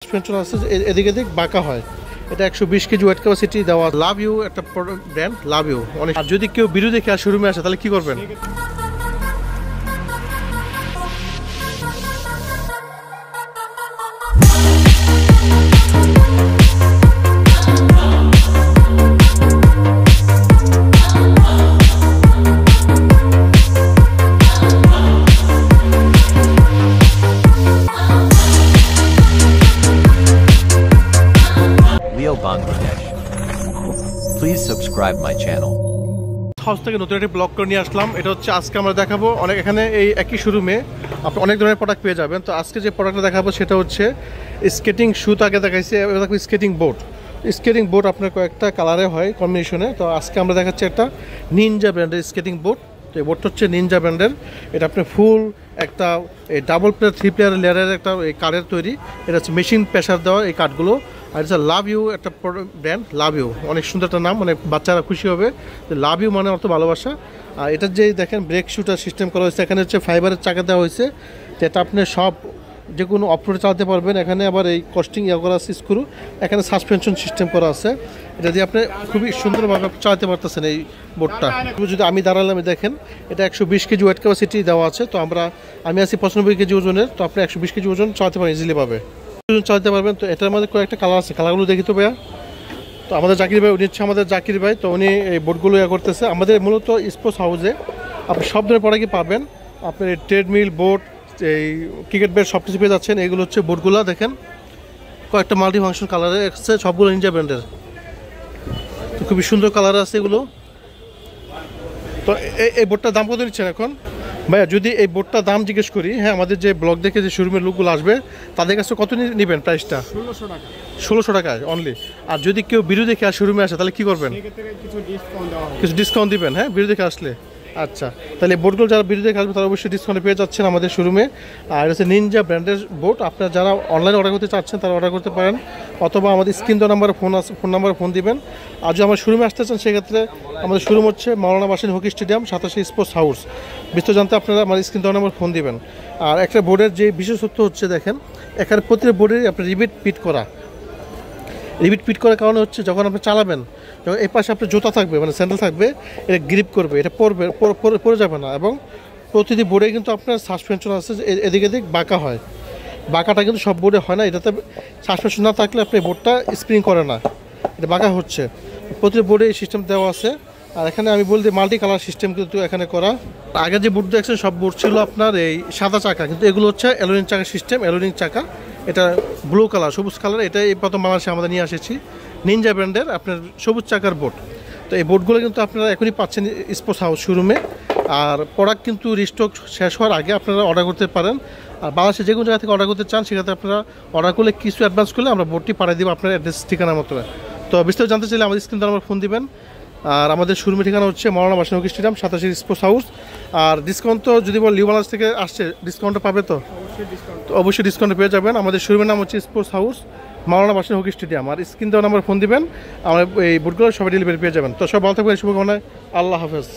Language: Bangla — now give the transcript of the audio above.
সাসপেনশন আছে, এদিকে দিক বাঁকা হয়। এটা 120 কেজি ওয়েট ক্যাপাসিটি দেওয়া। লাভ ইউ একটা ব্র্যান্ড, লাভ ইউ অনেক। আর যদি কেউ ভিডিও দেখে আর শোরুমে আসে তাহলে কি করবেন? Bangladesh. Please subscribe my channel. House থেকে নতুন একটা ব্লগ করে নিয়ে আসলাম। এটা হচ্ছে আজকে আমরা দেখাবো অনেক, এখানে এই একই শোরুমে আপনি অনেক ধরনের প্রোডাক্ট পেয়ে যাবেন। তো আজকে যে প্রোডাক্টটা দেখাবো সেটা হচ্ছে স্কেটিং শু। তাকে দেখাইছে স্কেটিং বোর্ড। স্কেটিং বোর্ড আপনার কয়েকটা কালারে হয় কম্বিনেশনে। তো আজকে আমরা দেখাচ্ছি একটা নিনজা ব্র্যান্ডের স্কেটিং বোর্ড। তো এই বোর্ডটা হচ্ছে নিনজা ব্র্যান্ডের। এটা আপনার ফুল একটা এই ডাবল প্লেয়ার 3 প্লেয়ার লেয়ারের একটা এই কাঠের তৈরি। এটা হচ্ছে মেশিন প্রেসার দেওয়া এই কাঠগুলো। আর এটা লাভ ইউ একটা ব্র্যান্ড, লাভ ইউ অনেক সুন্দর একটা নাম, মানে বাচ্চারা খুশি হবে। লাভ ইউ মানে অর্থ ভালোবাসা। আর এটা যে দেখেন ব্রেক শুটার সিস্টেম করা হয়েছে, এখানে হচ্ছে ফাইবারের চাকা দেওয়া হয়েছে, যেটা আপনি সব যে কোনো অফরোডে চালাতে পারবেন। এখানে আবার এই কস্টিং করা আছে স্ক্রু, এখানে সাসপেনশন সিস্টেম করা আছে। এটা দিয়ে আপনি খুবই সুন্দরভাবে চালাতে পারতেছেন এই বোর্ডটা। যদি আমি দাঁড়ালাম, দেখেন এটা 120 কেজি ওয়েট ক্যাপাসিটি দেওয়া আছে। তো আমি আছি 95 কেজি ওজনের। তো আপনি 120 কেজি ওজন চালাতে পারেন, ইজিলি পাবে চালাতে পারবেন। তো এটার মধ্যে কয়েকটা কালার আছে, কালারগুলো দেখি তো ভাইয়া। তো আমাদের জাকির ভাই, উনি হচ্ছে আমাদের জাকির ভাই। তো উনি এই বোর্ডগুলো করতেছে। আমাদের মূলত স্পোর্টস হাউসে আপনি সব ধরনের প্রোডাক্টই পাবেন। আপনার এই ট্রেডমিল, বোর্ড, এই ক্রিকেট ব্যাট সব কিছু পেয়ে যাচ্ছেন। এইগুলো হচ্ছে বোর্ডগুলো দেখেন, কয়েকটা মাল্টি ফাংশন কালারের এসছে, সবগুলো নিনজা ব্র্যান্ডের। তো খুবই সুন্দর কালার আছে এগুলো। তো এই বোর্ডটার দাম কত নিচ্ছেন এখন ভাইয়া? যদি এই বোর্ডটার দাম জিজ্ঞেস করি, হ্যাঁ, আমাদের যে ব্লগ দেখে যে শোরুমের লোকগুলো আসবে তাদের কাছে কত নেবেন প্রাইসটা? 1600 টাকায় অনলি। আর যদি কেউ ভিডিও দেখে আর শোরুমে আসে তাহলে কি করবেন? কিছু ডিসকাউন্ট দিবেন, হ্যাঁ, ভিডিও দেখে আসলে। আচ্ছা, তাহলে বোর্ডগুলো যারা ভিডিও দেখে আসবে তারা অবশ্যই ডিসকাউন্টে পেয়ে যাচ্ছেন আমাদের শোরুমে। আর হচ্ছে নিনজা ব্র্যান্ডের বোর্ড। আপনারা যারা অনলাইনে অর্ডার করতে চাচ্ছেন তারা অর্ডার করতে পারেন, অথবা আমাদের স্ক্রিন দেওয়া নাম্বারে ফোন নাম্বারে ফোন দিবেন। আর যদি আমার শোরুমে আসতে চান সেক্ষেত্রে আমাদের শোরুম হচ্ছে Maulana Bhasani hockey stadium, 87 sports house. বিস্তারিত জানতে আপনারা আমার স্ক্রিন দেওয়া নাম্বার ফোন দিবেন। আর একটা বোর্ডের যে বিশেষত্ব হচ্ছে দেখেন, এখানে প্রতিটা বোর্ডের আপনার রিবিট পিট করার কারণে হচ্ছে যখন আপনি চালাবেন, যখন এই পাশে আপনার জুতা থাকবে, মানে স্যান্ডেল থাকবে, এটা গ্রিপ করবে, এটা পড়ে যাবে না। এবং প্রতিটি বোর্ডে কিন্তু আপনার সাসপেনশন আছে, এদিকে দিক বাঁকা হয়। বাঁকাটা কিন্তু সব বোর্ডে হয় না। এটাতে সাসপেনশন না থাকলে আপনি বোর্ডটা স্প্রিং করে না, এটা বাঁকা হচ্ছে। প্রতিটি বোর্ডে এই সিস্টেম দেওয়া আছে। আর এখানে আমি বলতে মাল্টি কালার সিস্টেম কিন্তু এখানে করা। আগে যে বোর্ড দেখছেন সব বোর্ড ছিল আপনার এই সাদা চাকা, কিন্তু এগুলো হচ্ছে অ্যালুমিনিয়াম চাকা সিস্টেম, অ্যালুমিনিয়াম চাকা। এটা ব্লু কালার, সবুজ কালার। এটা এই প্রথম বাংলাদেশে আমাদের নিয়ে এসেছি, নিনজা ব্র্যান্ডের আপনার সবুজ চাকার বোর্ড। তো এই বোর্ডগুলো কিন্তু আপনারা এখনই পাচ্ছেন স্পোর্টস হাউস শোরুমে। আর প্রোডাক্ট কিন্তু রিস্টক শেষ হওয়ার আগে আপনারা অর্ডার করতে পারেন। আর বাংলাদেশে যে কোনো জায়গা থেকে অর্ডার করতে চান সেক্ষেত্রে আপনারা অর্ডার করলে কিছু অ্যাডভান্স করলে আমরা বোর্ডটি পাঠিয়ে দেবো আপনার অ্যাড্রেস ঠিকানার মতো। তো বিস্তারিত জানতে চাইলে আমাদের স্ক্রিন নাম্বার ফোন দিবেন। আর আমাদের শোরুমের ঠিকানা হচ্ছে Maulana Bhasani hockey stadium, 87 sports house. আর ডিসকাউন্ট তো যদি লিউ বাংলাদেশ থেকে আসছে, ডিসকাউন্টটা পাবে তো? অবশ্যই ডিসকাউন্ট পেয়ে যাবেন। আমাদের শোরুমের নাম হচ্ছে স্পোর্টস হাউস, মাওলানা ভাসানী হকি স্টেডিয়াম। আর স্ক্রিন দেওয়া নাম্বার ফোন দিবেন, আমরা এই বোর্ডগুলো সবাই ডেলিভারি পেয়ে যাবেন। তো সব ভালো থাকবেন, শুভকামনায়। আল্লাহ হাফেজ।